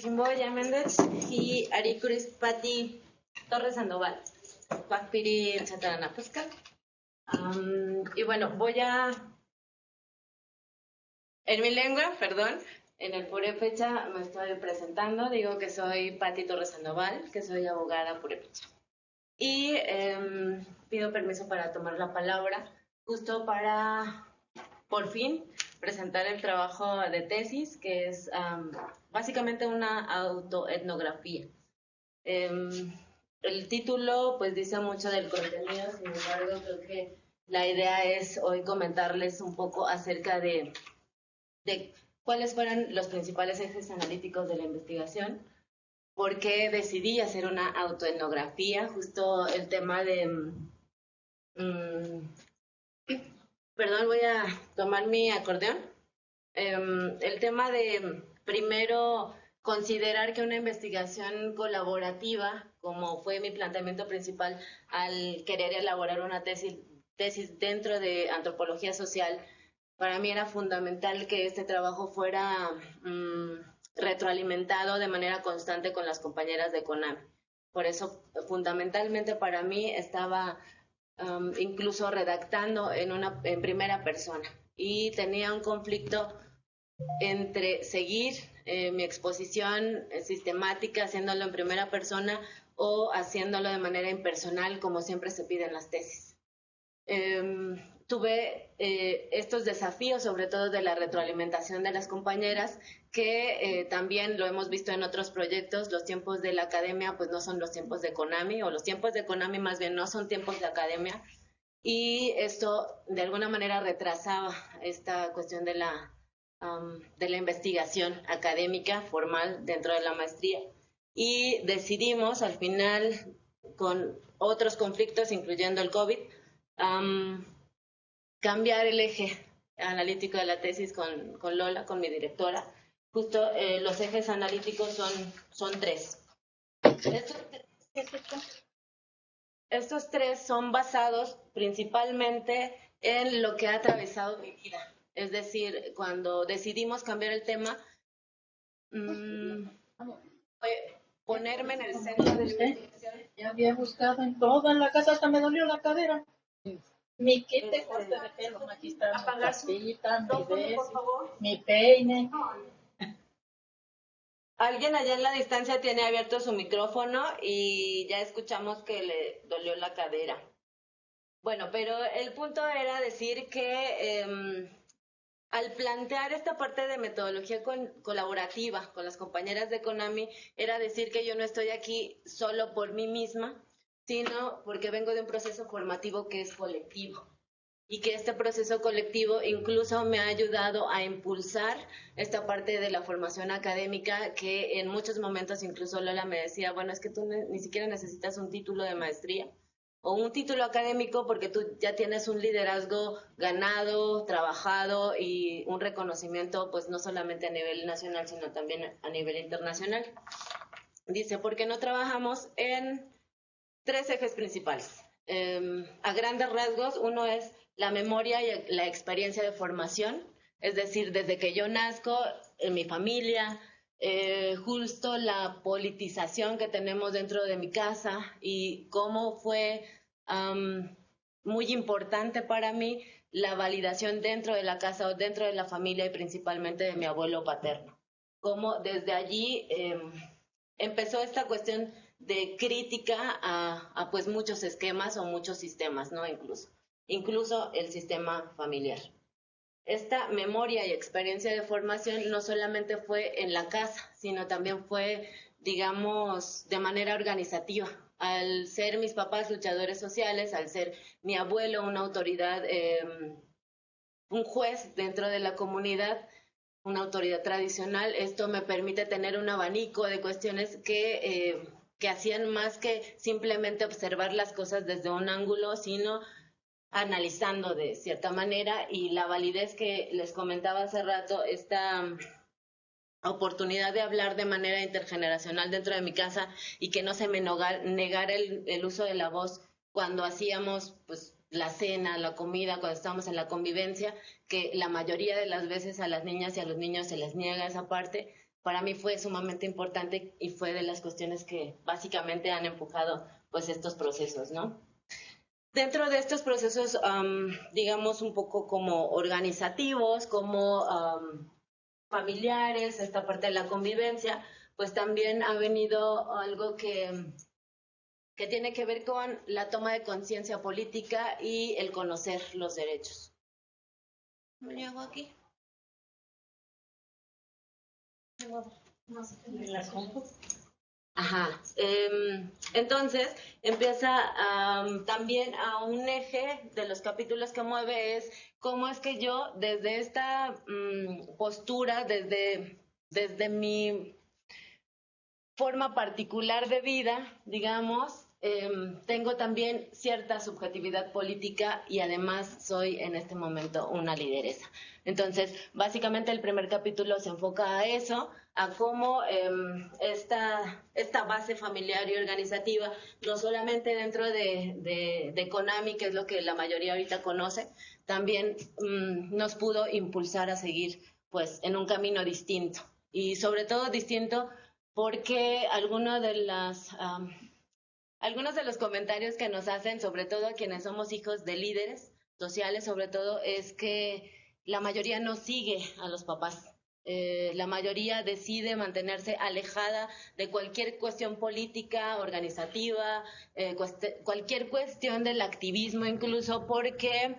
Chimboya Méndez y Aricuris Pati Torres Sandoval, Pacpiri Chataranapuska. Y bueno, voy a, en mi lengua, perdón, en el purépecha me estoy presentando, digo que soy Pati Torres Sandoval, que soy abogada purépecha. Y pido permiso para tomar la palabra, justo para, por fin, presentar el trabajo de tesis, que es básicamente una autoetnografía. El título pues dice mucho del contenido, sin embargo creo que la idea es hoy comentarles un poco acerca de cuáles fueron los principales ejes analíticos de la investigación, por qué decidí hacer una autoetnografía, justo el tema de... perdón, voy a tomar mi acordeón. El tema de, primero, considerar que una investigación colaborativa, como fue mi planteamiento principal al querer elaborar una tesis dentro de antropología social, para mí era fundamental que este trabajo fuera retroalimentado de manera constante con las compañeras de CONAMI. Por eso, fundamentalmente para mí estaba incluso redactando en primera persona y tenía un conflicto entre seguir mi exposición sistemática haciéndolo en primera persona o haciéndolo de manera impersonal como siempre se pide en las tesis. Tuve estos desafíos, sobre todo de la retroalimentación de las compañeras, que también lo hemos visto en otros proyectos. Los tiempos de la academia pues no son los tiempos de CONAMI, o los tiempos de CONAMI más bien no son tiempos de academia, y esto de alguna manera retrasaba esta cuestión de la investigación académica formal dentro de la maestría. Y decidimos al final, con otros conflictos, incluyendo el COVID, cambiar el eje analítico de la tesis con Lola, con mi directora. Justo los ejes analíticos son tres. Estos tres son basados principalmente en lo que ha atravesado mi vida. Es decir, cuando decidimos cambiar el tema, fue ponerme en el centro de la investigación. Ya había buscado en toda la casa, hasta me dolió la cadera. Mi kit de corte de pelo, aquí está mi capita, mi peine. Alguien allá en la distancia tiene abierto su micrófono y ya escuchamos que le dolió la cadera. Bueno, pero el punto era decir que al plantear esta parte de metodología colaborativa con las compañeras de CONAMI, era decir que yo no estoy aquí solo por mí misma, sino porque vengo de un proceso formativo que es colectivo. Y que este proceso colectivo incluso me ha ayudado a impulsar esta parte de la formación académica, que en muchos momentos incluso Lola me decía, bueno, es que tú ni siquiera necesitas un título de maestría o un título académico porque tú ya tienes un liderazgo ganado, trabajado y un reconocimiento pues no solamente a nivel nacional sino también a nivel internacional. Dice, ¿por qué no trabajamos en tres ejes principales? A grandes rasgos, uno es la memoria y la experiencia de formación, es decir, desde que yo nazco, en mi familia, justo la politización que tenemos dentro de mi casa y cómo fue muy importante para mí la validación dentro de la casa o dentro de la familia y principalmente de mi abuelo paterno. Cómo desde allí empezó esta cuestión de crítica a pues muchos esquemas o muchos sistemas, ¿no? Incluso el sistema familiar. Esta memoria y experiencia de formación no solamente fue en la casa, sino también fue, digamos, de manera organizativa. Al ser mis papás luchadores sociales, al ser mi abuelo una autoridad, un juez dentro de la comunidad, una autoridad tradicional, esto me permite tener un abanico de cuestiones que hacían más que simplemente observar las cosas desde un ángulo, sino analizando de cierta manera, y la validez que les comentaba hace rato, esta oportunidad de hablar de manera intergeneracional dentro de mi casa y que no se me negara el uso de la voz cuando hacíamos pues la cena, la comida, cuando estábamos en la convivencia, que la mayoría de las veces a las niñas y a los niños se les niega esa parte, para mí fue sumamente importante y fue de las cuestiones que básicamente han empujado pues estos procesos, ¿no? Dentro de estos procesos, digamos, un poco como organizativos, como familiares, esta parte de la convivencia, pues también ha venido algo que tiene que ver con la toma de conciencia política y el conocer los derechos. ¿Me hago aquí? Ajá. Entonces empieza también a un eje de los capítulos que mueve es cómo es que yo desde esta postura, desde mi forma particular de vida, digamos, tengo también cierta subjetividad política y además soy en este momento una lideresa. Entonces, básicamente el primer capítulo se enfoca a eso, a cómo esta base familiar y organizativa, no solamente dentro de CONAMI, que es lo que la mayoría ahorita conoce, también nos pudo impulsar a seguir pues en un camino distinto y sobre todo distinto porque algunos de los comentarios que nos hacen, sobre todo a quienes somos hijos de líderes sociales, sobre todo, es que la mayoría no sigue a los papás. La mayoría decide mantenerse alejada de cualquier cuestión política, organizativa, cualquier cuestión del activismo incluso, porque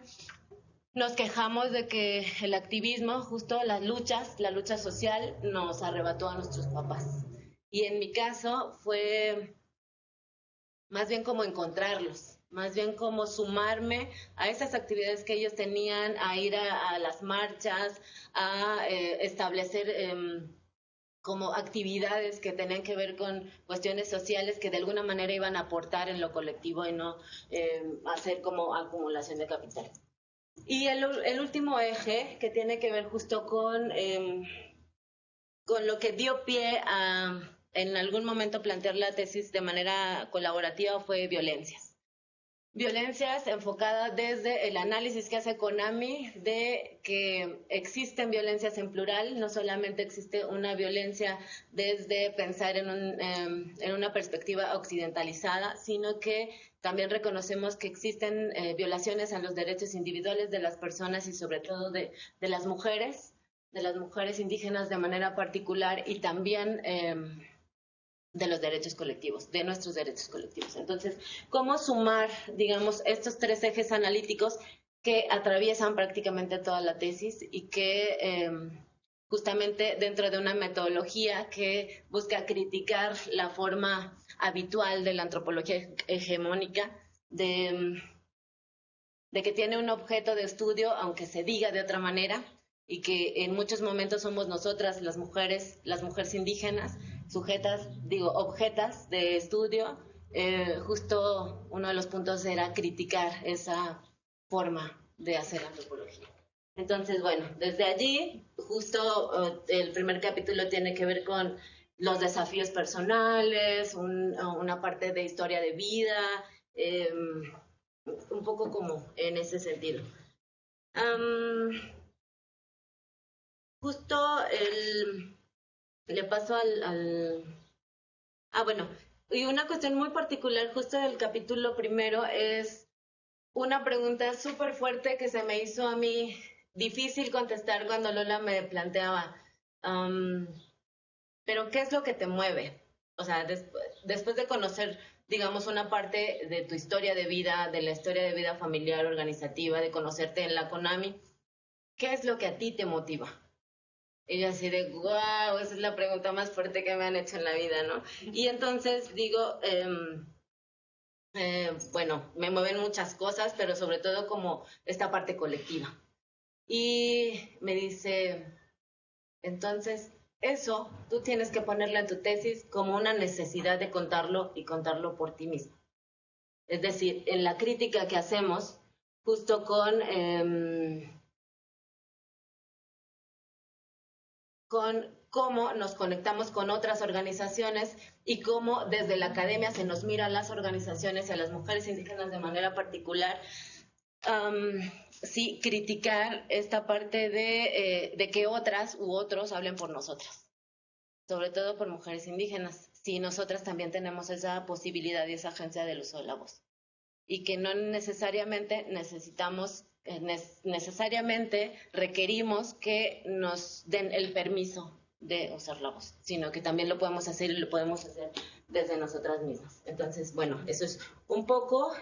nos quejamos de que el activismo, justo la lucha social, nos arrebató a nuestros papás. Y en mi caso fue más bien como encontrarlos, más bien como sumarme a esas actividades que ellos tenían, a ir a las marchas, a establecer como actividades que tenían que ver con cuestiones sociales que de alguna manera iban a aportar en lo colectivo y no hacer como acumulación de capital. Y el último eje que tiene que ver justo con lo que dio pie a en algún momento plantear la tesis de manera colaborativa fue violencias. Violencias enfocadas desde el análisis que hace CONAMI de que existen violencias en plural, no solamente existe una violencia desde pensar en una perspectiva occidentalizada, sino que también reconocemos que existen violaciones a los derechos individuales de las personas y sobre todo de las mujeres indígenas de manera particular y también de los derechos colectivos, de nuestros derechos colectivos. Entonces, ¿cómo sumar, digamos, estos tres ejes analíticos que atraviesan prácticamente toda la tesis y que justamente dentro de una metodología que busca criticar la forma habitual de la antropología hegemónica de que tiene un objeto de estudio, aunque se diga de otra manera, y que en muchos momentos somos nosotras, las mujeres indígenas, objetas de estudio. Justo uno de los puntos era criticar esa forma de hacer antropología. Entonces, bueno, desde allí, justo el primer capítulo tiene que ver con los desafíos personales, una parte de historia de vida, un poco como en ese sentido. Justo le paso bueno, y una cuestión muy particular justo del capítulo primero es una pregunta súper fuerte que se me hizo a mí difícil contestar cuando Lola me planteaba, pero ¿qué es lo que te mueve? O sea, después de conocer, digamos, una parte de tu historia de vida, de la historia de vida familiar, organizativa, de conocerte en la CONAMI, ¿qué es lo que a ti te motiva? Y yo así de, wow, esa es la pregunta más fuerte que me han hecho en la vida, ¿no? Y entonces digo, bueno, me mueven muchas cosas, pero sobre todo como esta parte colectiva. Y me dice, entonces, eso tú tienes que ponerlo en tu tesis como una necesidad de contarlo y contarlo por ti mismo. Es decir, en la crítica que hacemos, justo con cómo nos conectamos con otras organizaciones y cómo desde la academia se nos mira a las organizaciones y a las mujeres indígenas de manera particular. Sí, criticar esta parte de que otras u otros hablen por nosotras. sobre todo por mujeres indígenas, si nosotras también tenemos esa posibilidad y esa agencia del uso de la voz. Y que no necesariamente necesariamente requerimos que nos den el permiso de usar la voz, sino que también lo podemos hacer y lo podemos hacer desde nosotras mismas. Entonces, bueno, eso es un poco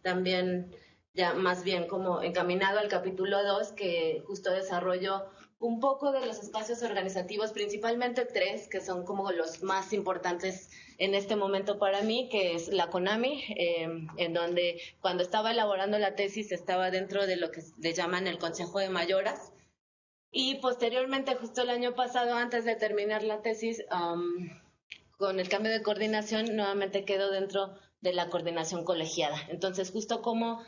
también ya más bien como encaminado al capítulo 2, que justo desarrolló un poco de los espacios organizativos, principalmente 3, que son como los más importantes en este momento para mí, que es la CONAMI, en donde cuando estaba elaborando la tesis estaba dentro de lo que le llaman el Consejo de Mayoras, y posteriormente, justo el año pasado, antes de terminar la tesis, con el cambio de coordinación, nuevamente quedo dentro de la coordinación colegiada. Entonces, justo como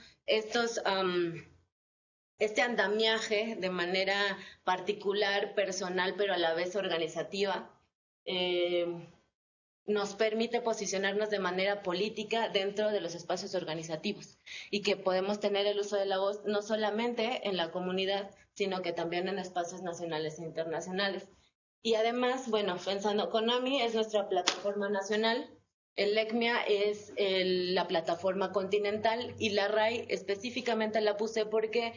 este andamiaje de manera particular, personal, pero a la vez organizativa, nos permite posicionarnos de manera política dentro de los espacios organizativos y que podemos tener el uso de la voz no solamente en la comunidad, sino que también en espacios nacionales e internacionales. Y además, bueno, pensando, CONAMI es nuestra plataforma nacional, el ECMIA es la plataforma continental y la RAI específicamente la puse porque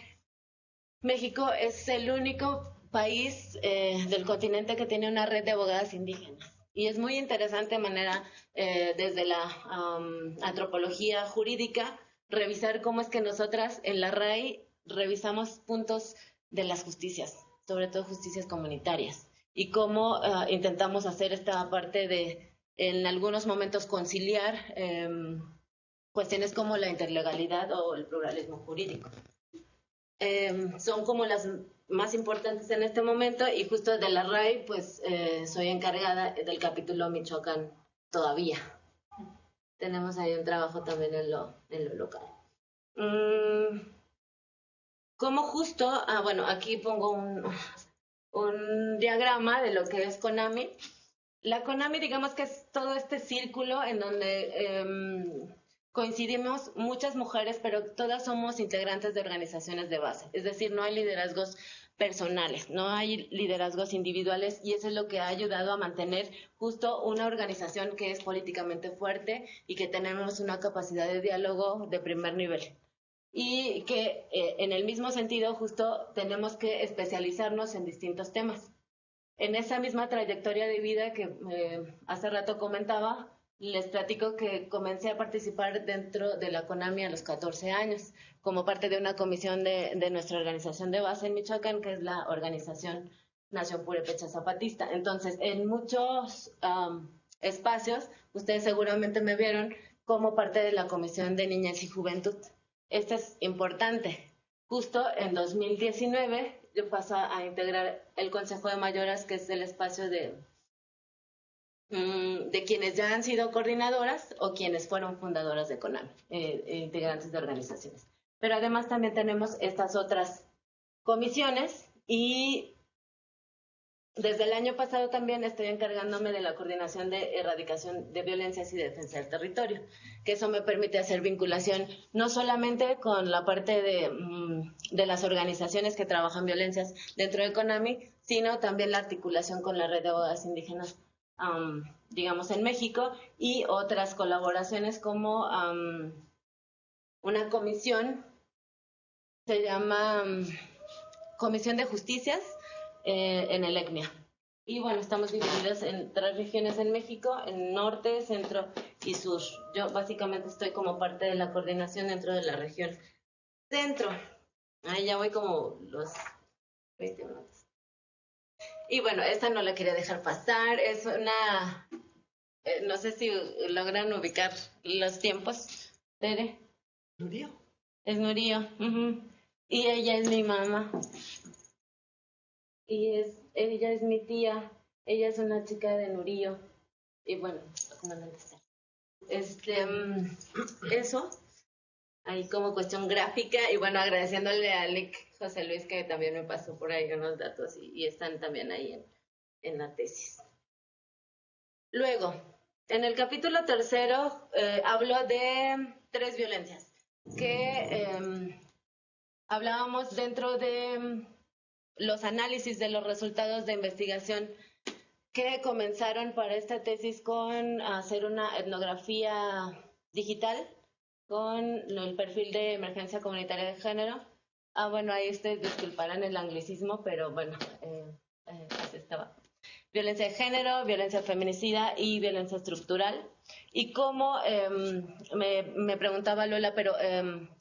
México es el único país del continente que tiene una red de abogadas indígenas. Y es muy interesante de manera, desde la antropología jurídica, revisar cómo es que nosotras en la RAI revisamos puntos de las justicias, sobre todo justicias comunitarias, y cómo intentamos hacer esta parte de, en algunos momentos, conciliar cuestiones como la interlegalidad o el pluralismo jurídico. Son como las más importantes en este momento, y justo de la RAI pues soy encargada del capítulo Michoacán todavía. Tenemos ahí un trabajo también en lo local. Como justo, bueno, aquí pongo un diagrama de lo que es CONAMI. La CONAMI, digamos que es todo este círculo en donde coincidimos muchas mujeres, pero todas somos integrantes de organizaciones de base. Es decir, no hay liderazgos personales, no hay liderazgos individuales, y eso es lo que ha ayudado a mantener justo una organización que es políticamente fuerte y que tenemos una capacidad de diálogo de primer nivel. Y que en el mismo sentido justo tenemos que especializarnos en distintos temas. En esa misma trayectoria de vida que hace rato comentaba, les platico que comencé a participar dentro de la CONAMI a los 14 años, como parte de una comisión de nuestra organización de base en Michoacán, que es la Organización Nación Purépecha Zapatista. Entonces, en muchos espacios, ustedes seguramente me vieron como parte de la Comisión de Niñez y Juventud. Esto es importante. Justo en 2019 yo paso a integrar el Consejo de Mayoras, que es el espacio de quienes ya han sido coordinadoras o quienes fueron fundadoras de CONAMI, integrantes de organizaciones. Pero además también tenemos estas otras comisiones, y desde el año pasado también estoy encargándome de la coordinación de erradicación de violencias y defensa del territorio, que eso me permite hacer vinculación no solamente con la parte de las organizaciones que trabajan violencias dentro de CONAMI, sino también la articulación con la red de abogadas indígenas, digamos, en México, y otras colaboraciones como una comisión, se llama Comisión de Justicias, en el ECMIA. Y bueno, estamos divididos en 3 regiones en México, en norte, centro y sur. Yo básicamente estoy como parte de la coordinación dentro de la región centro. Ahí ya voy como los 20 minutos. Y bueno, esta no la quería dejar pasar. Es una... no sé si logran ubicar los tiempos. ¿Tere? ¿Nurío? Es Nurío. Y ella es mi mamá. Y ella es mi tía, ella es una chica de Nurío, y bueno, eso, ahí como cuestión gráfica, y bueno, agradeciéndole a Lic José Luis, que también me pasó por ahí unos datos, y están también ahí en la tesis. Luego, en el capítulo 3 hablo de 3 violencias, que hablábamos dentro de los análisis de los resultados de investigación que comenzaron para esta tesis con hacer una etnografía digital con el perfil de emergencia comunitaria de género. Bueno, ahí disculparán el anglicismo, pero bueno, así estaba. Violencia de género, violencia feminicida y violencia estructural. Y cómo, me preguntaba Lola, pero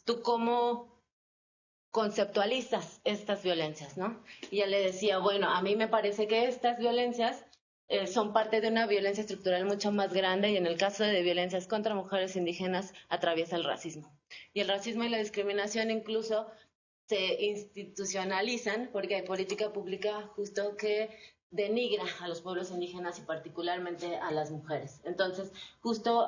¿tú cómo conceptualizas estas violencias, ¿no? Y ella le decía, bueno, a mí me parece que estas violencias son parte de una violencia estructural mucho más grande, y en el caso de violencias contra mujeres indígenas atraviesa el racismo. Y el racismo y la discriminación incluso se institucionalizan porque hay política pública justo que denigra a los pueblos indígenas y particularmente a las mujeres. Entonces, justo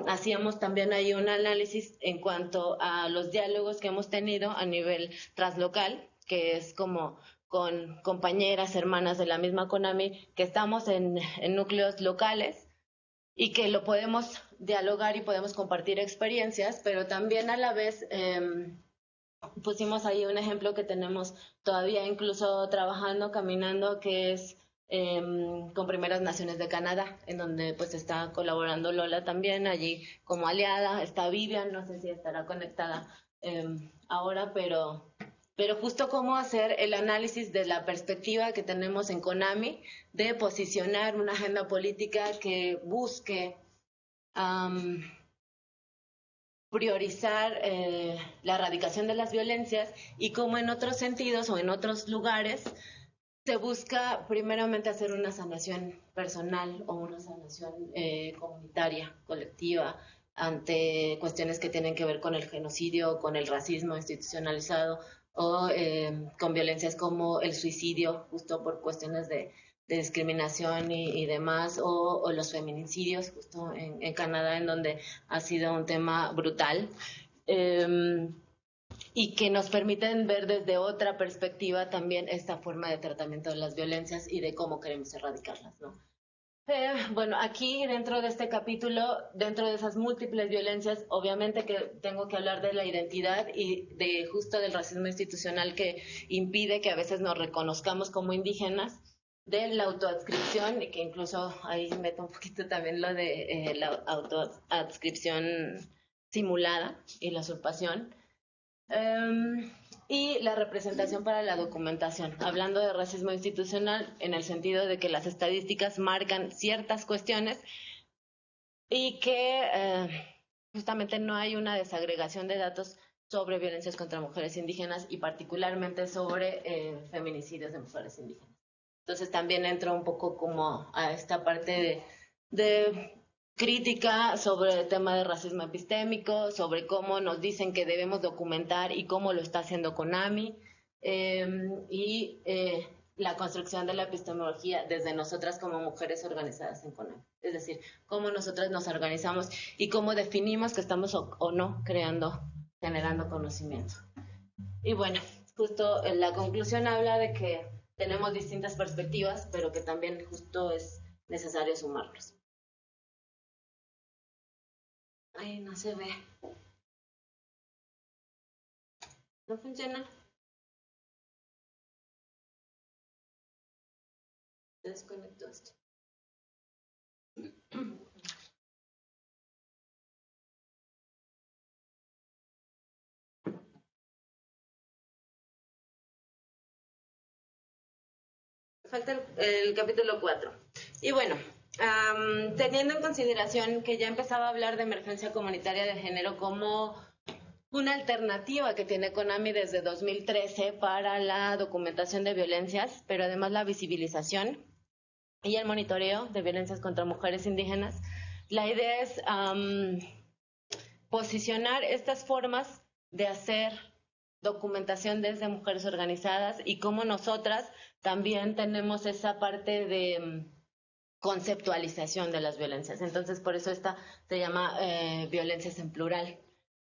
hacíamos también ahí un análisis en cuanto a los diálogos que hemos tenido a nivel translocal, que es como con compañeras, hermanas de la misma CONAMI, que estamos en núcleos locales y que lo podemos dialogar y podemos compartir experiencias, pero también a la vez pusimos ahí un ejemplo que tenemos todavía incluso trabajando, caminando, que es con Primeras Naciones de Canadá, en donde pues está colaborando Lola también allí como aliada, está Vivian, no sé si estará conectada ahora, pero justo cómo hacer el análisis de la perspectiva que tenemos en CONAMI de posicionar una agenda política que busque priorizar la erradicación de las violencias, y cómo en otros sentidos o en otros lugares se busca primeramente hacer una sanación personal o una sanación comunitaria, colectiva, ante cuestiones que tienen que ver con el genocidio, con el racismo institucionalizado o con violencias como el suicidio, justo por cuestiones de discriminación y demás, o los feminicidios, justo en Canadá, en donde ha sido un tema brutal. Y que nos permiten ver desde otra perspectiva también esta forma de tratamiento de las violencias y de cómo queremos erradicarlas, ¿no? Bueno, aquí dentro de este capítulo, dentro de esas múltiples violencias, obviamente que tengo que hablar de la identidad y de justo del racismo institucional que impide que a veces nos reconozcamos como indígenas, de la autoadscripción, y que incluso ahí meto un poquito también lo de la autoadscripción simulada y la usurpación. Y la representación para la documentación, hablando de racismo institucional en el sentido de que las estadísticas marcan ciertas cuestiones y que justamente no hay una desagregación de datos sobre violencias contra mujeres indígenas y particularmente sobre feminicidios de mujeres indígenas. Entonces también entro un poco como a esta parte de crítica sobre el tema de racismo epistémico, sobre cómo nos dicen que debemos documentar y cómo lo está haciendo CONAMI, y la construcción de la epistemología desde nosotras como mujeres organizadas en CONAMI. Es decir, cómo nosotras nos organizamos y cómo definimos que estamos o no generando conocimiento. Y bueno, justo la conclusión habla de que tenemos distintas perspectivas, pero que también justo es necesario sumarlos. Ay, no se ve. ¿No funciona? Se desconectó esto. Falta el capítulo 4. Y bueno, teniendo en consideración que ya empezaba a hablar de emergencia comunitaria de género como una alternativa que tiene CONAMI desde 2013 para la documentación de violencias, pero además la visibilización y el monitoreo de violencias contra mujeres indígenas, la idea es posicionar estas formas de hacer documentación desde mujeres organizadas y cómo nosotras también tenemos esa parte de conceptualización de las violencias. Entonces, por eso esta se llama violencias en plural.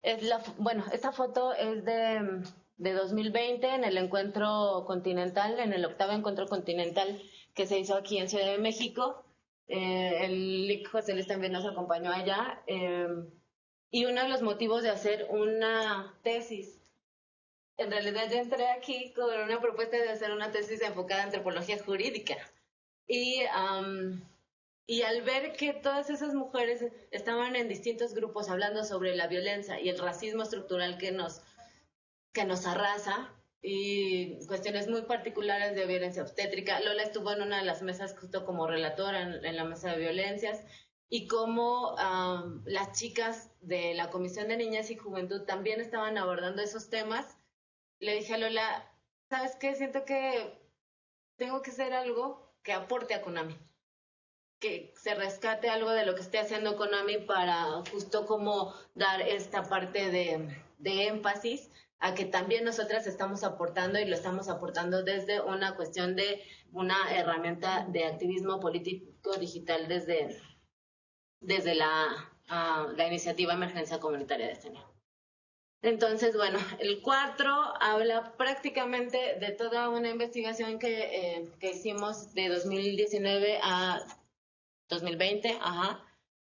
Esta foto es de 2020 en el encuentro continental, en el 8º encuentro continental que se hizo aquí en Ciudad de México. El Lic José Luis también nos acompañó allá. Y uno de los motivos de hacer una tesis, en realidad yo entré aquí con una propuesta de hacer una tesis enfocada en antropología jurídica, Y al ver que todas esas mujeres estaban en distintos grupos hablando sobre la violencia y el racismo estructural que nos arrasa, y cuestiones muy particulares de violencia obstétrica. Lola estuvo en una de las mesas justo como relatora en la mesa de violencias, y cómo las chicas de la Comisión de Niñas y Juventud también estaban abordando esos temas. Le dije a Lola, ¿sabes qué? Siento que tengo que hacer algo que aporte a Konami, que se rescate algo de lo que esté haciendo Konami para justo como dar esta parte de énfasis a que también nosotras estamos aportando, y lo estamos aportando desde una cuestión de una herramienta de activismo político digital desde la iniciativa Emergencia Comunitaria de este año. Entonces, bueno, el 4 habla prácticamente de toda una investigación que hicimos de 2019 a 2020, ajá.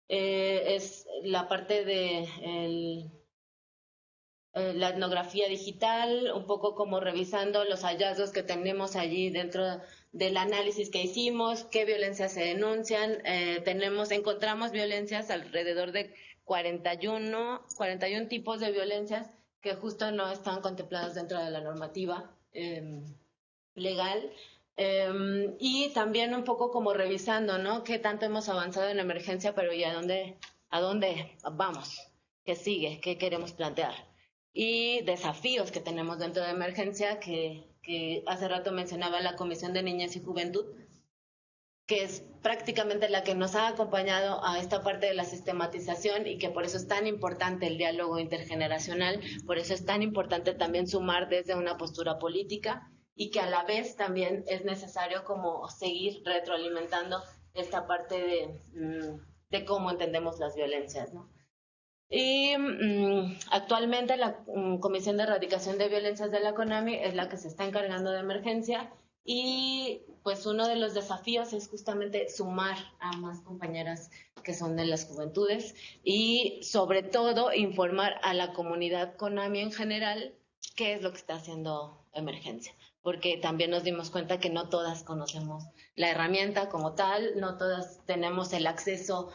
Es la parte de la etnografía digital, un poco como revisando los hallazgos que tenemos allí dentro del análisis que hicimos, qué violencias se denuncian. Encontramos violencias alrededor de 41 tipos de violencias que justo no están contempladas dentro de la normativa legal. Y también un poco como revisando, ¿no? Qué tanto hemos avanzado en la emergencia, pero ¿y a dónde vamos? ¿Qué sigue? ¿Qué queremos plantear? Y desafíos que tenemos dentro de emergencia, que hace rato mencionaba la Comisión de Niñas y Juventud, que es prácticamente la que nos ha acompañado a esta parte de la sistematización, y que por eso es tan importante el diálogo intergeneracional, por eso es tan importante también sumar desde una postura política, y que a la vez también es necesario como seguir retroalimentando esta parte de cómo entendemos las violencias, ¿no? Y actualmente la Comisión de Erradicación de Violencias de la CONAMI es la que se está encargando de emergencia, y pues uno de los desafíos es justamente sumar a más compañeras que son de las juventudes, y sobre todo informar a la comunidad CONAMI en general qué es lo que está haciendo emergencia, porque también nos dimos cuenta que no todas conocemos la herramienta como tal, no todas tenemos el acceso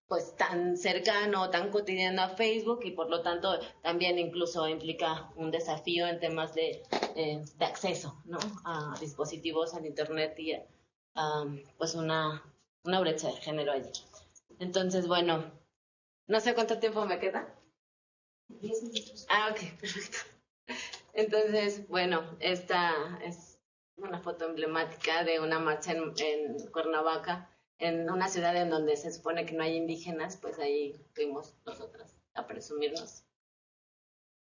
pues tan cercano, tan cotidiano a Facebook, y por lo tanto también incluso implica un desafío en temas de acceso, ¿no? A dispositivos, al internet, y pues una brecha de género allí. Entonces, bueno, no sé cuánto tiempo me queda. 10 minutos. Ok, perfecto. Entonces, bueno, esta es una foto emblemática de una marcha en Cuernavaca, en una ciudad en donde se supone que no hay indígenas. Pues ahí fuimos nosotras a presumirnos,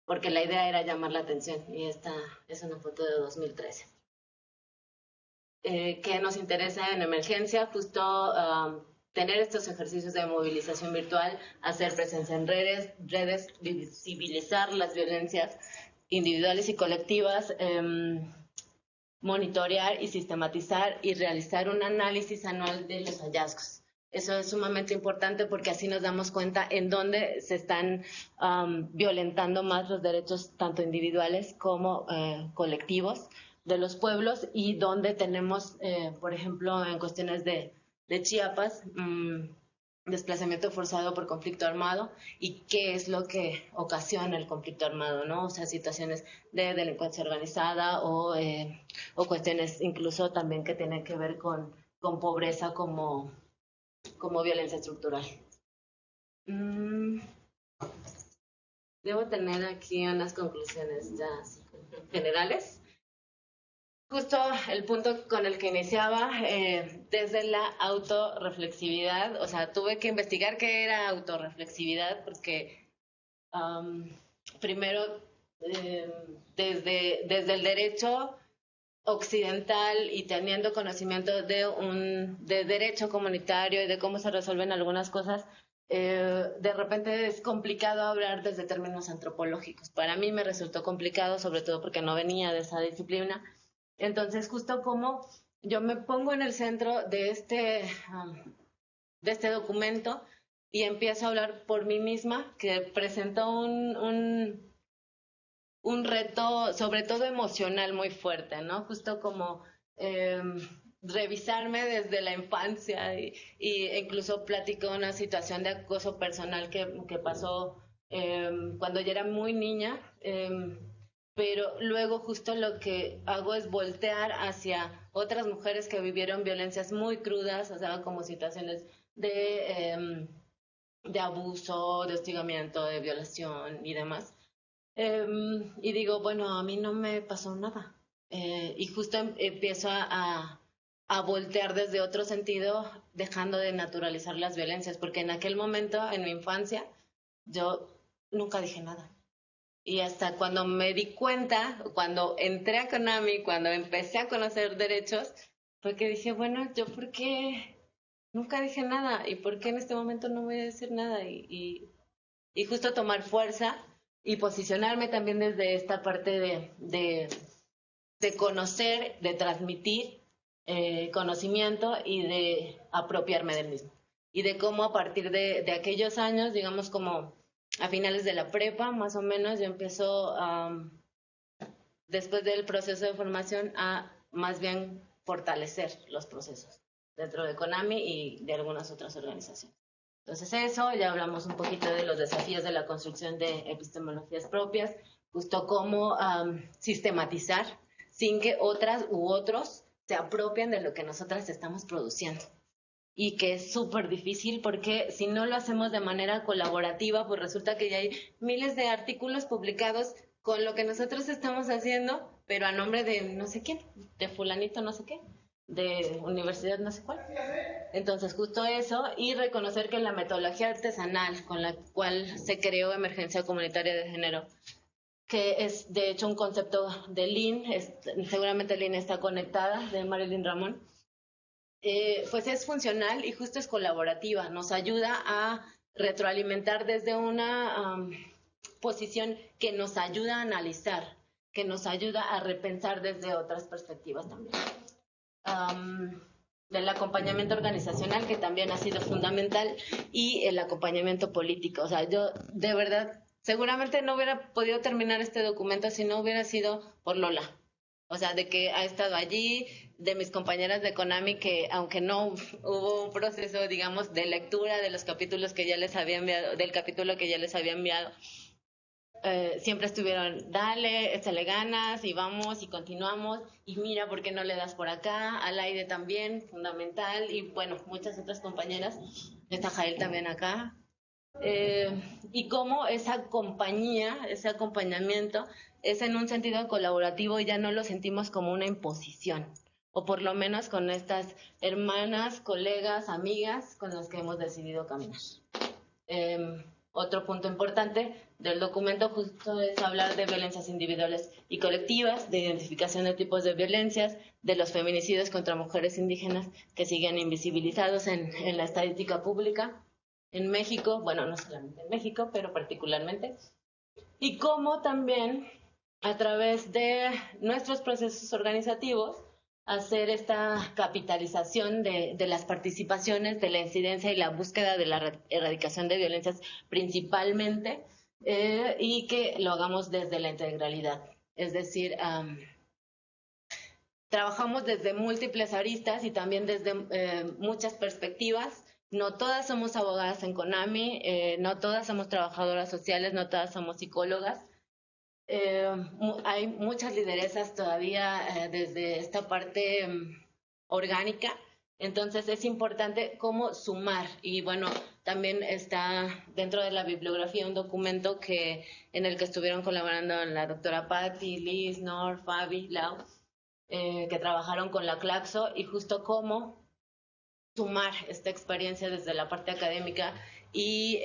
porque la idea era llamar la atención, y esta es una foto de 2013. ¿Qué nos interesa en emergencia? Justo tener estos ejercicios de movilización virtual, hacer presencia en redes, visibilizar las violencias individuales y colectivas, monitorear y sistematizar y realizar un análisis anual de los hallazgos. Eso es sumamente importante, porque así nos damos cuenta en dónde se están violentando más los derechos tanto individuales como colectivos de los pueblos, y dónde tenemos, por ejemplo, en cuestiones de Chiapas, desplazamiento forzado por conflicto armado, y qué es lo que ocasiona el conflicto armado, ¿no? O sea, situaciones de delincuencia organizada o cuestiones incluso también que tienen que ver con pobreza como violencia estructural. Debo tener aquí unas conclusiones ya generales. Justo el punto con el que iniciaba, desde la autorreflexividad, o sea, tuve que investigar qué era autorreflexividad, porque primero, desde el derecho occidental, y teniendo conocimiento de derecho comunitario y de cómo se resuelven algunas cosas, de repente es complicado hablar desde términos antropológicos. Para mí me resultó complicado, sobre todo porque no venía de esa disciplina. Entonces, justo como yo me pongo en el centro de este documento, y empiezo a hablar por mí misma, que presentó un reto, sobre todo emocional, muy fuerte, ¿no? Justo como revisarme desde la infancia y incluso platico una situación de acoso personal que pasó cuando yo era muy niña, pero luego justo lo que hago es voltear hacia otras mujeres que vivieron violencias muy crudas, o sea, como situaciones de abuso, de hostigamiento, de violación y demás. Y digo, bueno, a mí no me pasó nada. Y justo empiezo a voltear desde otro sentido, dejando de naturalizar las violencias, porque en aquel momento, en mi infancia, yo nunca dije nada. Y hasta cuando me di cuenta, cuando entré a Konami, cuando empecé a conocer derechos, fue que dije, bueno, ¿yo por qué nunca dije nada? ¿Y por qué en este momento no voy a decir nada? Y justo tomar fuerza y posicionarme también desde esta parte de conocer, de transmitir conocimiento y de apropiarme del mismo. Y de cómo a partir de aquellos años, digamos como a finales de la prepa, más o menos, yo empiezo, después del proceso de formación, a más bien fortalecer los procesos dentro de Konami y de algunas otras organizaciones. Entonces eso, ya hablamos un poquito de los desafíos de la construcción de epistemologías propias, justo cómo sistematizar sin que otras u otros se apropien de lo que nosotras estamos produciendo. Y que es súper difícil porque si no lo hacemos de manera colaborativa, pues resulta que ya hay miles de artículos publicados con lo que nosotros estamos haciendo, pero a nombre de no sé quién, de fulanito no sé qué, de universidad no sé cuál. Entonces justo eso, y reconocer que la metodología artesanal con la cual se creó Emergencia Comunitaria de Género, que es de hecho un concepto de Lean, seguramente Lean está conectada, de Marilyn Ramón, pues es funcional y justo es colaborativa, nos ayuda a retroalimentar desde una posición que nos ayuda a analizar, que nos ayuda a repensar desde otras perspectivas también. Del acompañamiento organizacional, que también ha sido fundamental, y el acompañamiento político. O sea, yo de verdad, seguramente no hubiera podido terminar este documento si no hubiera sido por Lola. O sea, de que ha estado allí, de mis compañeras de Konami, que aunque no hubo un proceso, digamos, de lectura de los capítulos que ya les había enviado, del capítulo que ya les había enviado, siempre estuvieron, dale, échale ganas y vamos y continuamos y mira por qué no le das por acá, al aire también, fundamental, y bueno, muchas otras compañeras, está Jael también acá, y cómo esa compañía, ese acompañamiento es en un sentido colaborativo y ya no lo sentimos como una imposición, o por lo menos con estas hermanas, colegas, amigas con las que hemos decidido caminar. Otro punto importante del documento justo es hablar de violencias individuales y colectivas, de identificación de tipos de violencias, de los feminicidios contra mujeres indígenas que siguen invisibilizados en la estadística pública en México, bueno, no solamente en México, pero particularmente, y cómo también a través de nuestros procesos organizativos hacer esta capitalización de las participaciones, de la incidencia y la búsqueda de la erradicación de violencias principalmente, y que lo hagamos desde la integralidad. Es decir, trabajamos desde múltiples aristas y también desde muchas perspectivas. No todas somos abogadas en Konami, no todas somos trabajadoras sociales, no todas somos psicólogas. Hay muchas lideresas todavía desde esta parte orgánica, entonces es importante cómo sumar, y bueno, también está dentro de la bibliografía un documento en el que estuvieron colaborando la doctora Patti, Liz, Nor, Fabi, Lau, que trabajaron con la Claxo, y justo cómo sumar esta experiencia desde la parte académica y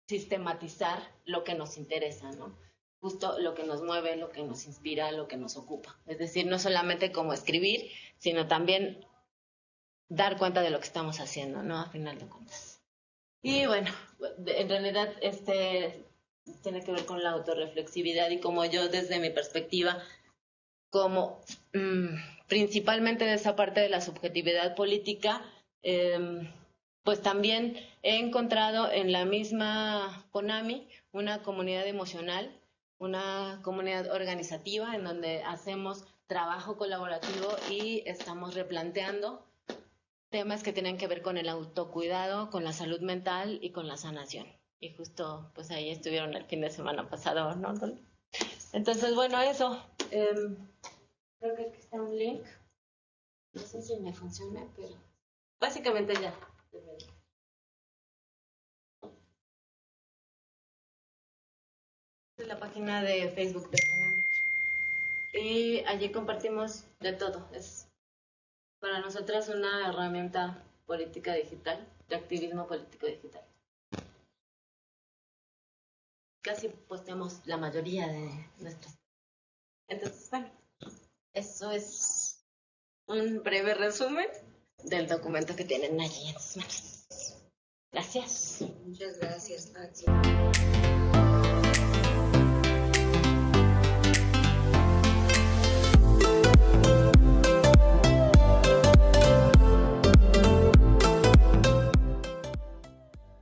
sistematizar lo que nos interesa, ¿no? Justo lo que nos mueve, lo que nos inspira, lo que nos ocupa. Es decir, no solamente como escribir, sino también dar cuenta de lo que estamos haciendo, ¿no? A final de cuentas. Y bueno, en realidad tiene que ver con la autorreflexividad y como yo desde mi perspectiva, como principalmente de esa parte de la subjetividad política, pues también he encontrado en la misma Konami una comunidad emocional, una comunidad organizativa en donde hacemos trabajo colaborativo y estamos replanteando temas que tienen que ver con el autocuidado, con la salud mental y con la sanación. Y justo, pues ahí estuvieron el fin de semana pasado, ¿no? Entonces, bueno, eso. Creo que aquí está un link. No sé si me funciona, pero básicamente ya. Esta es la página de Facebook de Conambi. Y allí compartimos de todo. Es para nosotras una herramienta política digital, de activismo político digital. Casi posteamos la mayoría de nuestras. Entonces, bueno, eso es un breve resumen del documento que tienen allí en sus manos. Gracias. Muchas gracias, Patsy.